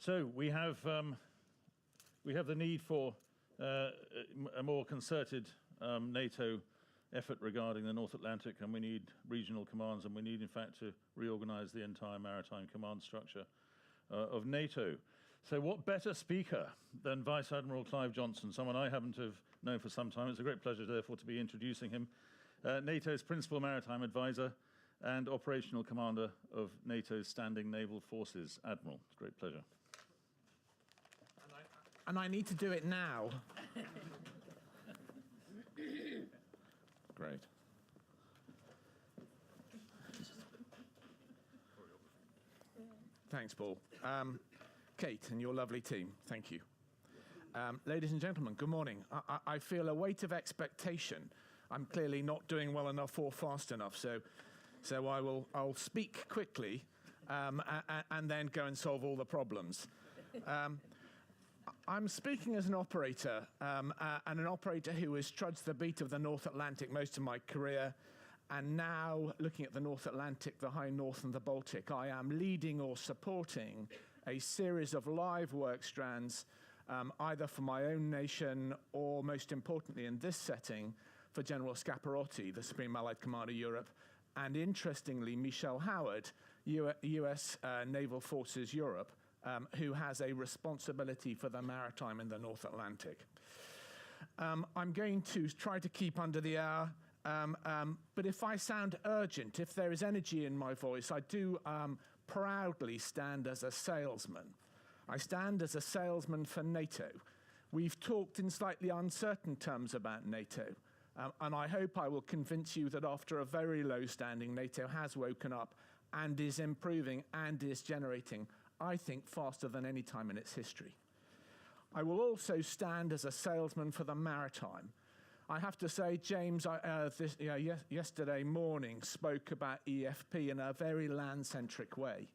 So we have the need for a more concerted NATO effort regarding the North Atlantic, and we need regional commands, and we need, in fact, to reorganize the entire maritime command structure of NATO. So what better speaker than Vice Admiral Clive Johnstone, someone I happen to have known for some time. It's a great pleasure, therefore, to be introducing him. NATO's Principal Maritime Advisor and Operational Commander of NATO's Standing Naval Forces. Admiral, it's a great pleasure. And I need to do it now. Great. Thanks, Paul. Kate and your lovely team, thank you. Ladies and gentlemen, good morning. I feel a weight of expectation. I'm clearly not doing well enough or fast enough, so I'll speak quickly and then go and solve all the problems. I'm speaking as an operator, and an operator who has trudged the beat of the North Atlantic most of my career, and now looking at the North Atlantic, the High North and the Baltic. I am leading or supporting a series of live work strands, either for my own nation or, most importantly in this setting, for General Scaparotti, the Supreme Allied Commander Europe, and interestingly, Michelle Howard, US Naval Forces Europe, who has a responsibility for the maritime in the North Atlantic. I'm going to try to keep under the hour, but if I sound urgent, if there is energy in my voice, I do proudly stand as a salesman. I stand as a salesman for NATO. We've talked in slightly uncertain terms about NATO, and I hope I will convince you that after a very low standing, NATO has woken up and is improving and is generating, I think, faster than any time in its history. I will also stand as a salesman for the maritime. I have to say, James, yesterday morning spoke about EFP in a very land-centric way,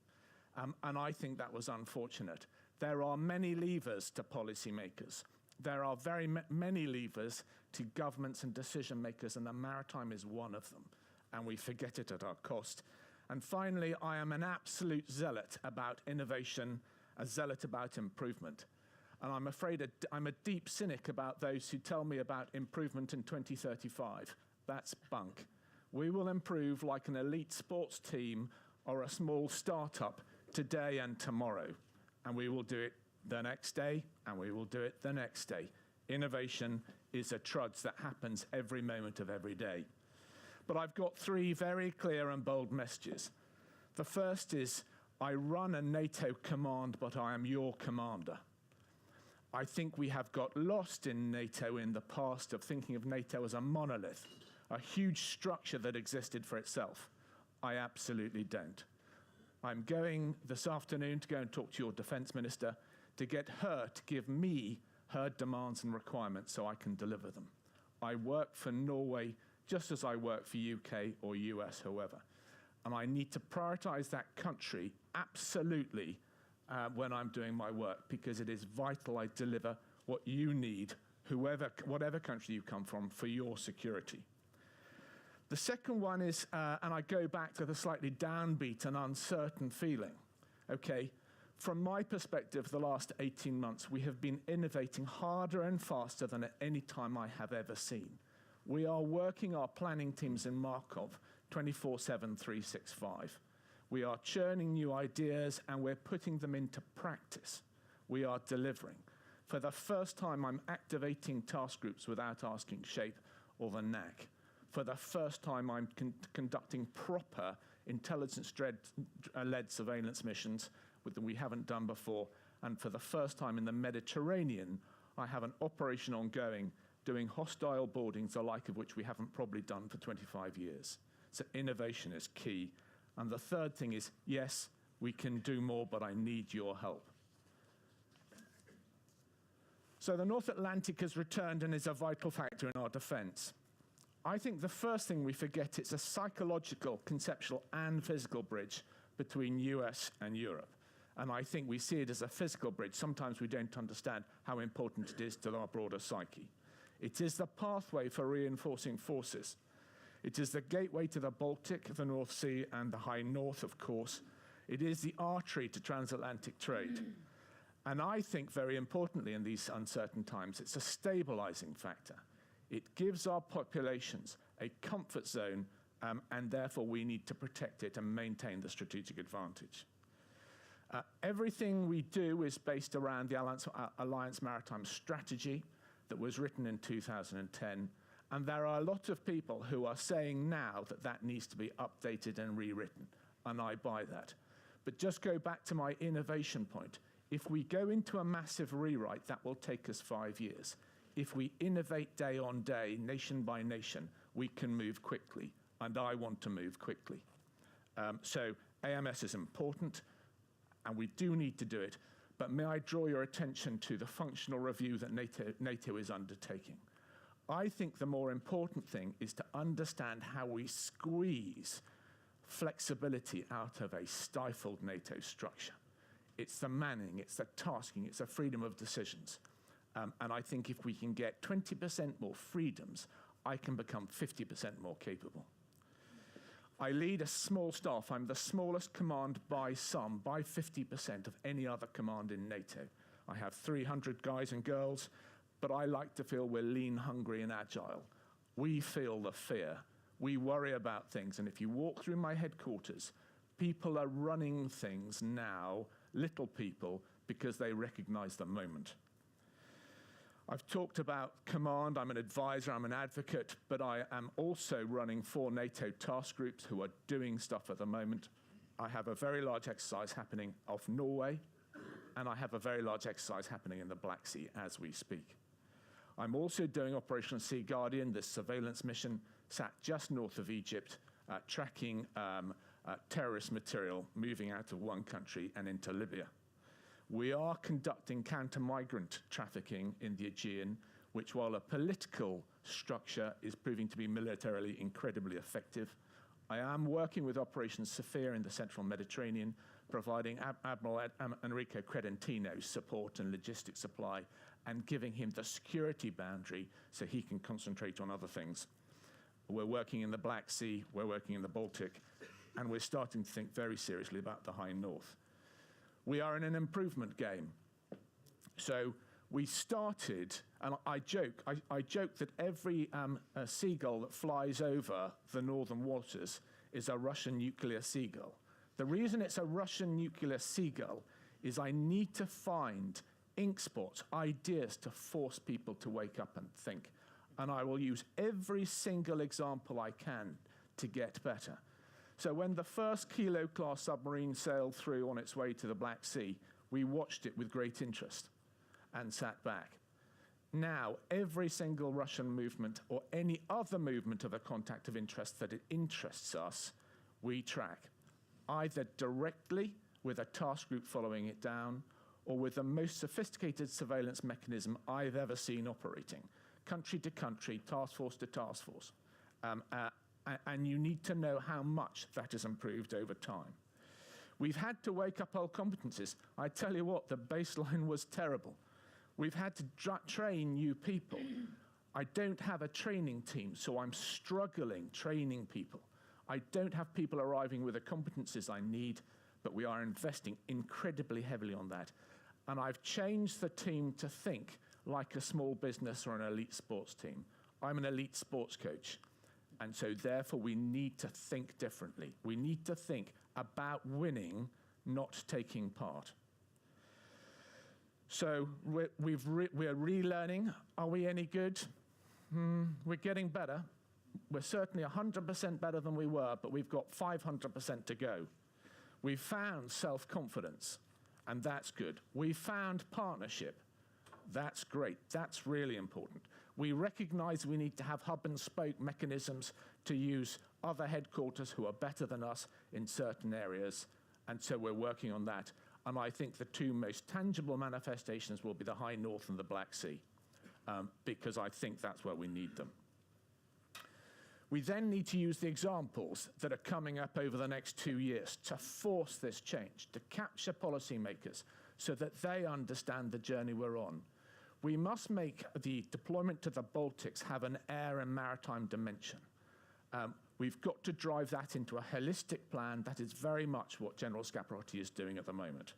and I think that was unfortunate. There are many levers to policymakers. There are very many levers to governments and decision makers, and the maritime is one of them, and we forget it at our cost. And finally, I am an absolute zealot about innovation, a zealot about improvement. And I'm afraid I'm a deep cynic about those who tell me about improvement in 2035. That's bunk. We will improve like an elite sports team or a small startup today and tomorrow. And we will do it the next day, and we will do it the next day. Innovation is a trudge that happens every moment of every day. But I've got three very clear and bold messages. The first is, I run a NATO command, but I am your commander. I think we have got lost in NATO in the past of thinking of NATO as a monolith, a huge structure that existed for itself. I absolutely don't. I'm going this afternoon to go and talk to your defence minister to get her to give me her demands and requirements so I can deliver them. I work for Norway just as I work for UK or US, whoever. And I need to prioritise that country absolutely when I'm doing my work, because it is vital I deliver what you need, whatever country you come from, for your security. The second one is, and I go back to the slightly downbeat and uncertain feeling. Okay, from my perspective, the last 18 months, we have been innovating harder and faster than at any time I have ever seen. We are working our planning teams in Markov 24/7, 365. We are churning new ideas and we're putting them into practice. We are delivering. For the first time, I'm activating task groups without asking SHAPE or the NAC. For the first time, I'm conducting proper intelligence-led surveillance missions that we haven't done before. And for the first time in the Mediterranean, I have an operation ongoing doing hostile boardings, the like of which we haven't probably done for 25 years. So innovation is key. And the third thing is, yes, we can do more, but I need your help. So the North Atlantic has returned and is a vital factor in our defence. I think the first thing we forget, it's a psychological, conceptual and physical bridge between US and Europe. And I think we see it as a physical bridge. Sometimes we don't understand how important it is to our broader psyche. It is the pathway for reinforcing forces. It is the gateway to the Baltic, the North Sea, and the High North, of course. It is the artery to transatlantic trade. And I think very importantly in these uncertain times, it's a stabilizing factor. It gives our populations a comfort zone, and therefore we need to protect it and maintain the strategic advantage. Everything we do is based around the Alliance Maritime strategy that was written in 2010. And there are a lot of people who are saying now that that needs to be updated and rewritten. And I buy that. But just go back to my innovation point. If we go into a massive rewrite, that will take us 5 years. If we innovate day on day, nation by nation, we can move quickly. And I want to move quickly. So AMS is important, and we do need to do it. But may I draw your attention to the functional review that NATO is undertaking? I think the more important thing is to understand how we squeeze flexibility out of a stifled NATO structure. It's the manning, it's the tasking, it's the freedom of decisions. And I think if we can get 20% more freedoms, I can become 50% more capable. I lead a small staff. I'm the smallest command by 50% of any other command in NATO. I have 300 guys and girls, but I like to feel we're lean, hungry, and agile. We feel the fear. We worry about things. And if you walk through my headquarters, people are running things now, little people, because they recognize the moment. I've talked about command. I'm an advisor, I'm an advocate, but I am also running 4 NATO task groups who are doing stuff at the moment. I have a very large exercise happening off Norway, and I have a very large exercise happening in the Black Sea as we speak. I'm also doing Operation Sea Guardian, this surveillance mission sat just north of Egypt, tracking terrorist material moving out of one country and into Libya. We are conducting counter-migrant trafficking in the Aegean, which, while a political structure, is proving to be militarily incredibly effective. I am working with Operation Sophia in the central Mediterranean, providing Admiral Enrico Credentino's support and logistics supply, and giving him the security boundary so he can concentrate on other things. We're working in the Black Sea, we're working in the Baltic, and we're starting to think very seriously about the High North. We are in an improvement game. So we started, and I joke that every seagull that flies over the northern waters is a Russian nuclear seagull. The reason it's a Russian nuclear seagull is I need to find ink spots, ideas to force people to wake up and think. And I will use every single example I can to get better. So when the first Kilo-class submarine sailed through on its way to the Black Sea, we watched it with great interest and sat back. Now, every single Russian movement or any other movement of a contact of interest that it interests us, we track, either directly with a task group following it down, or with the most sophisticated surveillance mechanism I've ever seen operating, country to country, task force to task force. And you need to know how much that has improved over time. We've had to wake up old competencies. I tell you what, the baseline was terrible. We've had to train new people. I don't have a training team, so I'm struggling training people. I don't have people arriving with the competencies I need, but we are investing incredibly heavily on that. And I've changed the team to think like a small business or an elite sports team. I'm an elite sports coach. And so therefore we need to think differently. We need to think about winning, not taking part. So we're relearning. Are we any good? We're getting better. We're certainly 100% better than we were, but we've got 500% to go. We've found self-confidence, and that's good. We found partnership. That's great. That's really important. We recognize we need to have hub and spoke mechanisms to use other headquarters who are better than us in certain areas, and so we're working on that. And I think the 2 most tangible manifestations will be the High North and the Black Sea, because I think that's where we need them. We then need to use the examples that are coming up over the next 2 years to force this change, to capture policymakers so that they understand the journey we're on. We must make the deployment to the Baltics have an air and maritime dimension. We've got to drive that into a holistic plan. That is very much what General Scaparotti is doing at the moment.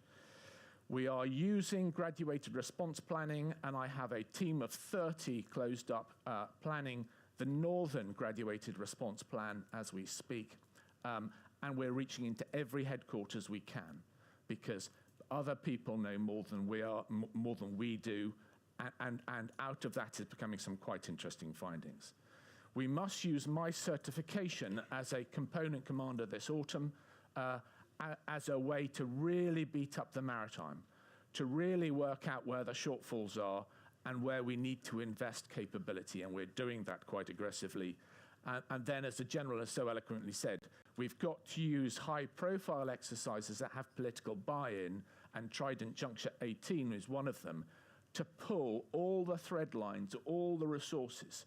We are using graduated response planning, and I have a team of 30 closed up planning the Northern graduated response plan as we speak. And we're reaching into every headquarters we can, because other people know more than we do, and out of that is becoming some quite interesting findings. We must use my certification as a component commander this autumn as a way to really beat up the maritime, to really work out where the shortfalls are and where we need to invest capability, and we're doing that quite aggressively. And then, as the General has so eloquently said, we've got to use high-profile exercises that have political buy-in, and Trident Juncture 18 is one of them, to pull all the thread lines, all the resources,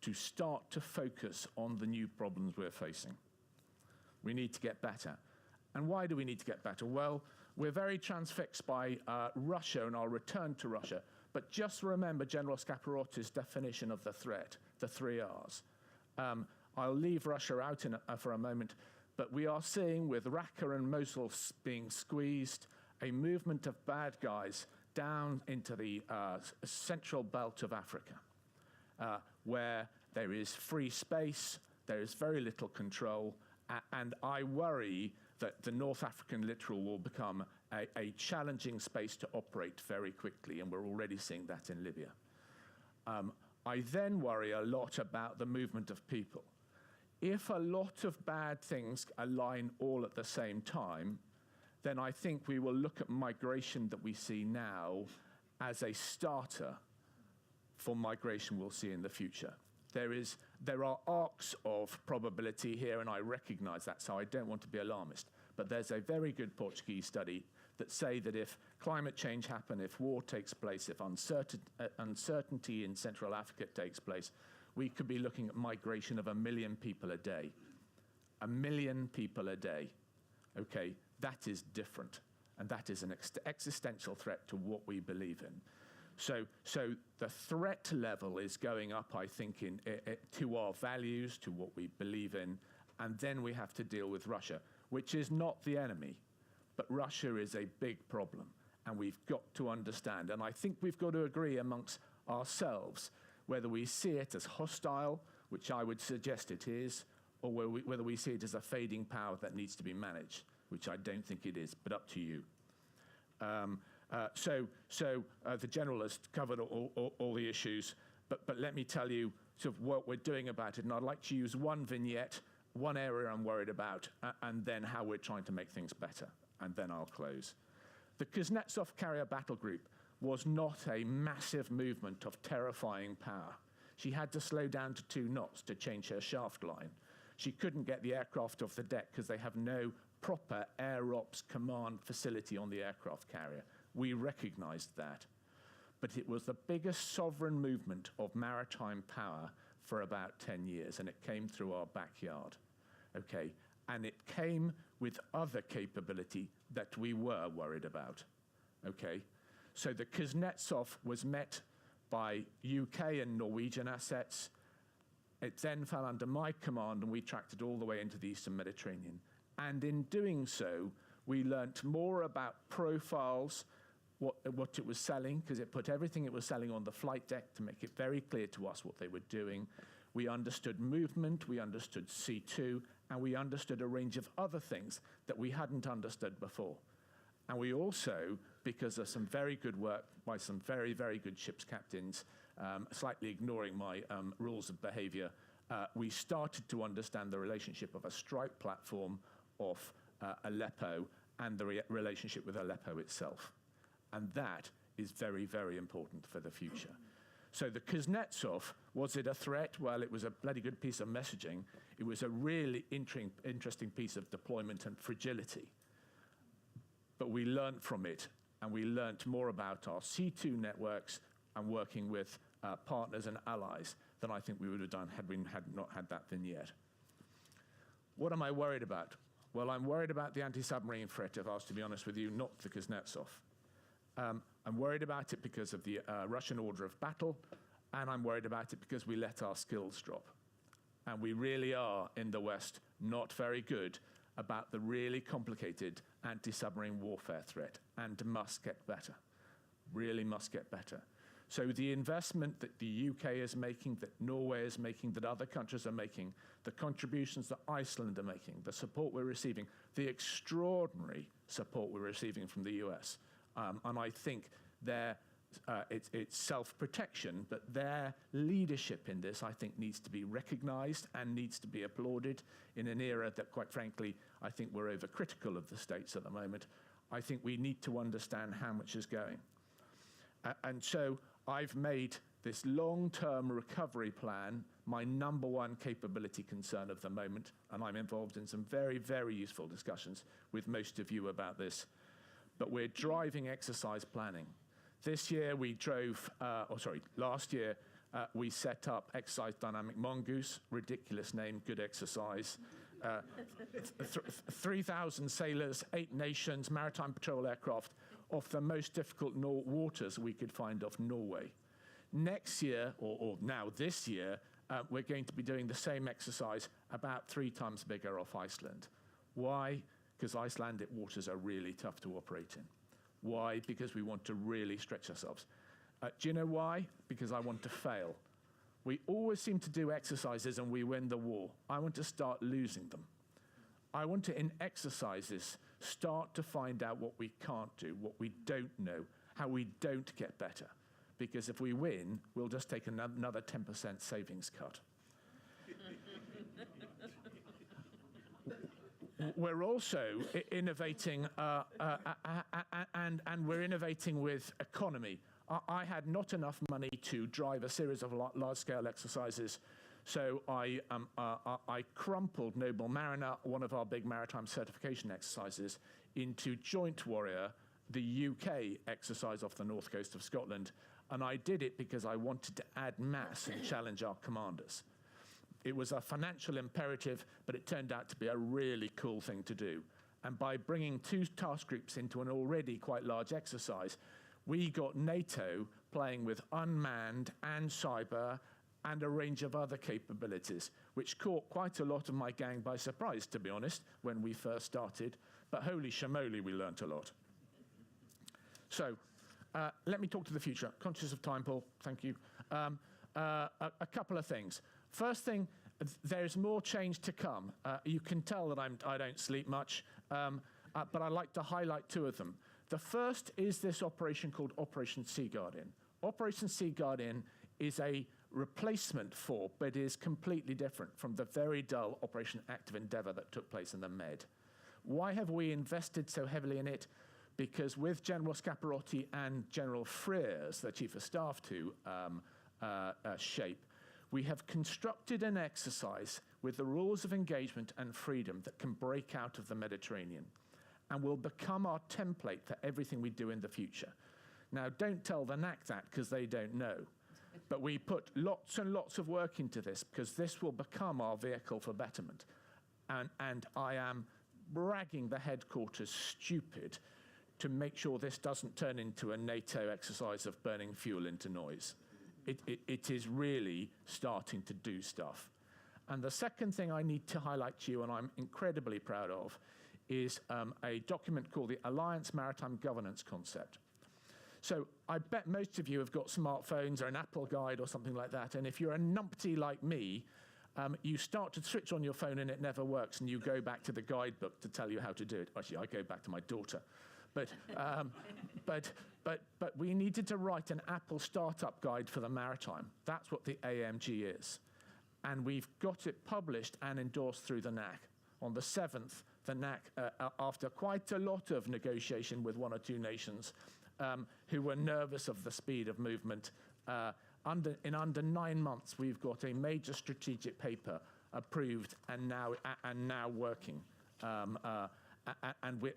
to start to focus on the new problems we're facing. We need to get better. And why do we need to get better? Well, we're very transfixed by Russia, and I'll return to Russia. But just remember General Scaparotti's definition of the threat, the 3 Rs. I'll leave Russia out for a moment, but we are seeing, with Raqqa and Mosul being squeezed, a movement of bad guys down into the central belt of Africa, where there is free space, there is very little control, and I worry that the North African littoral will become a challenging space to operate very quickly, and we're already seeing that in Libya. I then worry a lot about the movement of people. If a lot of bad things align all at the same time, then I think we will look at migration that we see now as a starter for migration we'll see in the future. There are arcs of probability here, and I recognize that, so I don't want to be alarmist. But there's a very good Portuguese study that say that if climate change happens, if war takes place, if uncertainty in Central Africa takes place, we could be looking at migration of 1 million people a day. 1 million people a day. Okay, that is different, and that is an existential threat to what we believe in. So the threat level is going up, I think, to our values, to what we believe in, and then we have to deal with Russia, which is not the enemy, but Russia is a big problem, and we've got to understand, and I think we've got to agree amongst ourselves whether we see it as hostile, which I would suggest it is, or whether we see it as a fading power that needs to be managed, which I don't think it is, but up to you. The General has covered all the issues, but let me tell you sort of what we're doing about it, and I'd like to use one vignette, one area I'm worried about, and then how we're trying to make things better, and then I'll close. The Kuznetsov carrier battle group was not a massive movement of terrifying power. She had to slow down to 2 knots to change her shaft line. She couldn't get the aircraft off the deck because they have no proper air ops command facility on the aircraft carrier. We recognized that. But it was the biggest sovereign movement of maritime power for about 10 years, and it came through our backyard. Okay, and it came with other capability that we were worried about. Okay, so the Kuznetsov was met by UK and Norwegian assets. It then fell under my command, and we tracked it all the way into the Eastern Mediterranean. And in doing so, we learnt more about profiles, what it was selling, because it put everything it was selling on the flight deck to make it very clear to us what they were doing. We understood movement, we understood C2, and we understood a range of other things that we hadn't understood before. And we also, because of some very good work by some very, very good ship's captains, slightly ignoring my rules of behavior, we started to understand the relationship of a strike platform off Aleppo and the relationship with Aleppo itself. And that is very, very important for the future. So the Kuznetsov, was it a threat? Well, it was a bloody good piece of messaging. It was a really interesting piece of deployment and fragility. But we learned from it, and we learned more about our C2 networks and working with partners and allies than I think we would have done had we not had that vignette. What am I worried about? Well, I'm worried about the anti-submarine threat, if I was to be honest with you, not the Kuznetsov. I'm worried about it because of the Russian order of battle, and I'm worried about it because we let our skills drop. And we really are, in the West, not very good about the really complicated anti-submarine warfare threat and must get better, really must get better. So the investment that the UK is making, that Norway is making, that other countries are making, the contributions that Iceland are making, the support we're receiving, the extraordinary support we're receiving from the US. And I think it's self-protection, but their leadership in this, I think, needs to be recognized and needs to be applauded in an era that, quite frankly, I think we're overcritical of the States at the moment. I think we need to understand how much is going. And so I've made this long-term recovery plan my number one capability concern of the moment, and I'm involved in some very, very useful discussions with most of you about this. But we're driving exercise planning. This year we last year we set up Exercise Dynamic Mongoose, ridiculous name, good exercise. 3,000 sailors, 8 nations, maritime patrol aircraft off the most difficult waters we could find off Norway. Next year, or now this year, we're going to be doing the same exercise about 3 times bigger off Iceland. Why? Because Icelandic waters are really tough to operate in. Why? Because we want to really stretch ourselves. Do you know why? Because I want to fail. We always seem to do exercises and we win the war. I want to start losing them. I want to, in exercises, start to find out what we can't do, what we don't know, how we don't get better. Because if we win, we'll just take another 10% savings cut. We're also innovating, and we're innovating with economy. I had not enough money to drive a series of large-scale exercises, so I crumpled Noble Mariner, one of our big maritime certification exercises, into Joint Warrior, the UK exercise off the north coast of Scotland, and I did it because I wanted to add mass and challenge our commanders. It was a financial imperative, but it turned out to be a really cool thing to do. And by bringing 2 task groups into an already quite large exercise, we got NATO playing with unmanned and cyber and a range of other capabilities, which caught quite a lot of my gang by surprise, to be honest, when we first started. But holy shamoly, we learnt a lot. So let me talk to the future. Conscious of time, Paul, thank you. A couple of things. First thing, there's more change to come. You can tell that I don't sleep much, but I'd like to highlight 2 of them. The first is this operation called Operation Sea Guardian. Operation Sea Guardian is a replacement for, but is completely different from the very dull Operation Active Endeavour that took place in the Med. Why have we invested so heavily in it? Because with General Scaparotti and General Frears, the Chief of Staff to shape, we have constructed an exercise with the rules of engagement and freedom that can break out of the Mediterranean and will become our template for everything we do in the future. Now, don't tell the NAC that, because they don't know. But we put lots and lots of work into this, because this will become our vehicle for betterment. And I am bragging the headquarters stupid to make sure this doesn't turn into a NATO exercise of burning fuel into noise. It is really starting to do stuff. And the second thing I need to highlight to you, and I'm incredibly proud of, is a document called the Alliance Maritime Governance Concept. So I bet most of you have got smartphones or an Apple Guide or something like that, and if you're a numpty like me, you start to switch on your phone and it never works, and you go back to the guidebook to tell you how to do it. Actually, I go back to my daughter. But we needed to write an Apple startup guide for the maritime. That's what the AMG is. And we've got it published and endorsed through the NAC. On the 7th, the NAC, after quite a lot of negotiation with 1 or 2 nations who were nervous of the speed of movement, in under 9 months, we've got a major strategic paper approved and now working.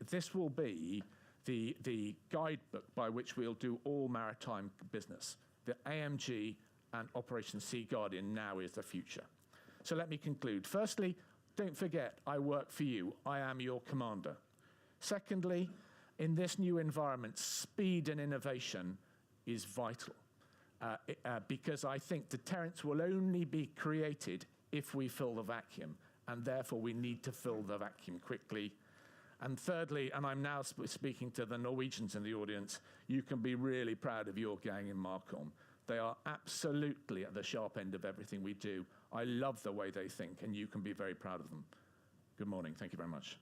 This will be the guidebook by which we'll do all maritime business. The AMG and Operation Sea Guardian now is the future. So let me conclude. Firstly, don't forget, I work for you. I am your commander. Secondly, in this new environment, speed and innovation is vital because I think deterrence will only be created if we fill the vacuum. and therefore we need to fill the vacuum quickly. And thirdly, and I'm now speaking to the Norwegians in the audience, you can be really proud of your gang in Marcom. They are absolutely at the sharp end of everything we do. I love the way they think, and you can be very proud of them. Good morning. Thank you very much.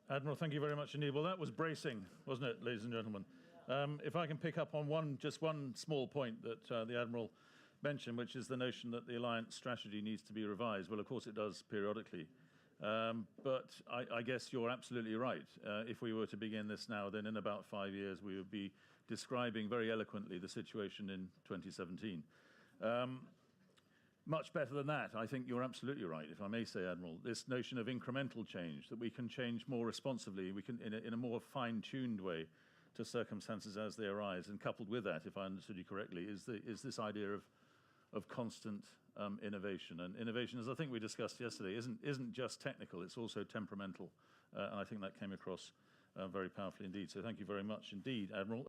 Admiral, thank you very much indeed. Well, that was bracing, wasn't it, ladies and gentlemen? If I can pick up on just one small point that the Admiral mentioned, which is the notion that the alliance strategy needs to be revised. Well, of course it does periodically. But I guess you're absolutely right. If we were to begin this now, then in about 5 years we would be describing very eloquently the situation in 2017. Much better than that, I think you're absolutely right, if I may say, Admiral. This notion of incremental change, that we can change more responsibly, we can in a more fine-tuned way to circumstances as they arise. And coupled with that, if I understood you correctly, is this idea of constant innovation. And innovation, as I think we discussed yesterday, isn't just technical, it's also temperamental. And I think that came across very powerfully indeed. So thank you very much indeed, Admiral.